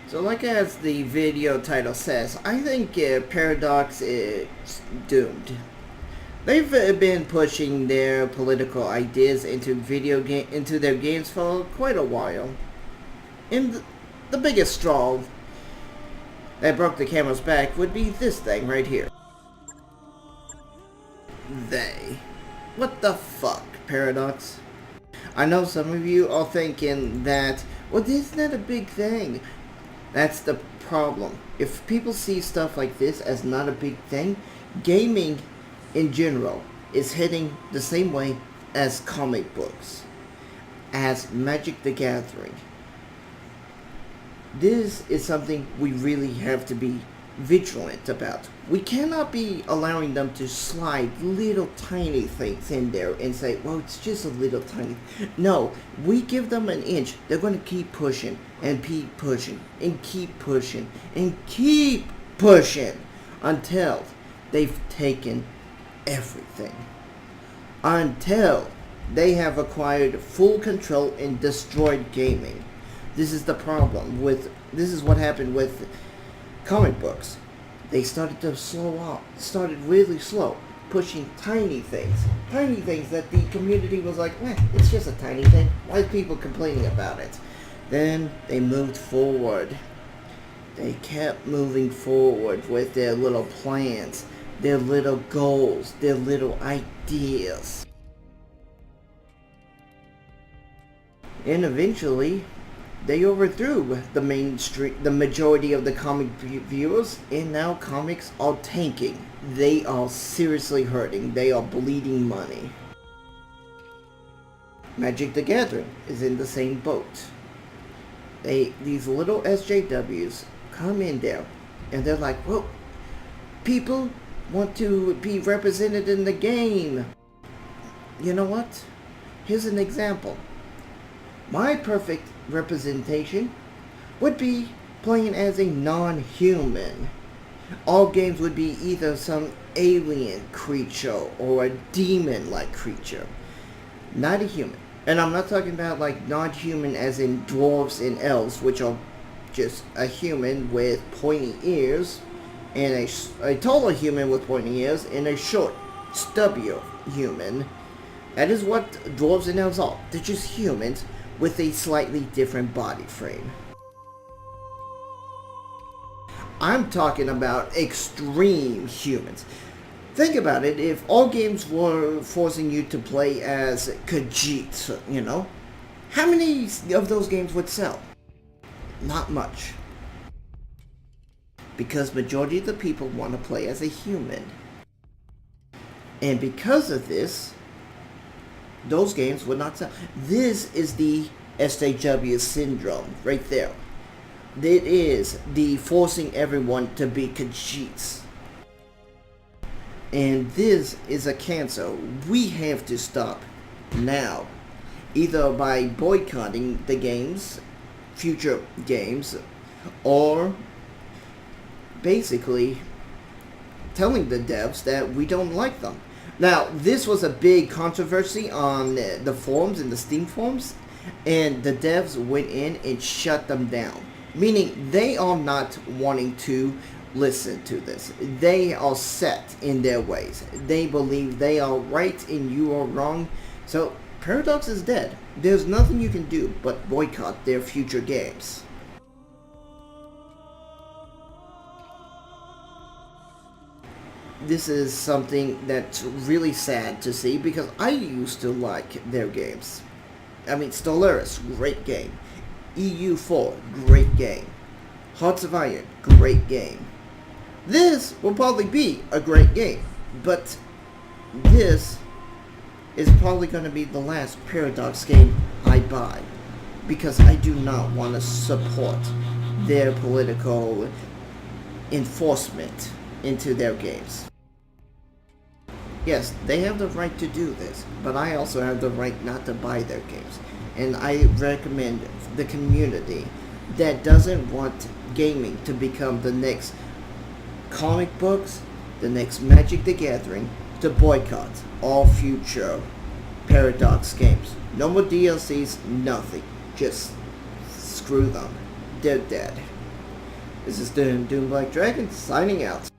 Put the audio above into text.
So like as the video title says, I think Paradox is doomed. They've been pushing their political ideas into their games for quite a while. And the biggest straw that broke the camel's back would be this thing right here. They. What the fuck, Paradox? I know some of you are thinking that, well, this is not a big thing. That's the problem. If people see stuff like this as not a big thing, gaming in general is heading the same way as comic books, as Magic the Gathering. This is something we really have to be vigilant about. We cannot be allowing them to slide little tiny things in there and say, well, it's just a little tiny. No, we give them an inch, they're going to keep pushing and keep pushing and keep pushing and keep pushing until they've taken everything. Until they have acquired full control and destroyed gaming. This is the problem with, this is what happened with comic books. They started to slow up, started really slow, pushing tiny things that the community was like, it's just a tiny thing. Why are people complaining about it? Then they moved forward. They kept moving forward with their little plans, their little goals, their little ideas. And eventually, they overthrew the majority of the comic viewers, and now comics are tanking. They are seriously hurting. They are bleeding money. Magic the Gathering is in the same boat. These little SJWs come in there, and they're like, well, people want to be represented in the game. You know what? Here's an example. My perfect representation would be playing as a non-human. All games would be either some alien creature or a demon-like creature, not a human. And I'm not talking about like non-human as in dwarves and elves, which are just a human with pointy ears, and a taller human with pointy ears, and a short, stubbier human. That is what dwarves and elves are. They're just humans with a slightly different body frame. I'm talking about extreme humans. Think about it, if all games were forcing you to play as Khajiit, you know, how many of those games would sell? Not much. Because majority of the people want to play as a human. And because of this, those games would not sell. This is the SJW syndrome right there. It is the forcing everyone to be Khajiits. And this is a cancer we have to stop now. Either by boycotting the games, future games, or basically telling the devs that we don't like them. Now, this was a big controversy on the forums, and the Steam forums, and the devs went in and shut them down. Meaning, they are not wanting to listen to this. They are set in their ways. They believe they are right and you are wrong. So, Paradox is dead. There's nothing you can do but boycott their future games. This is something that's really sad to see because I used to like their games. I mean, Stellaris, great game. EU4, great game. Hearts of Iron, great game. This will probably be a great game, but this is probably going to be the last Paradox game I buy because I do not want to support their political enforcement into their games. Yes, they have the right to do this, but I also have the right not to buy their games. And I recommend the community that doesn't want gaming to become the next comic books, the next Magic the Gathering, to boycott all future Paradox games. No more DLCs, nothing. Just screw them. They're dead. This is Doom Black Dragon signing out.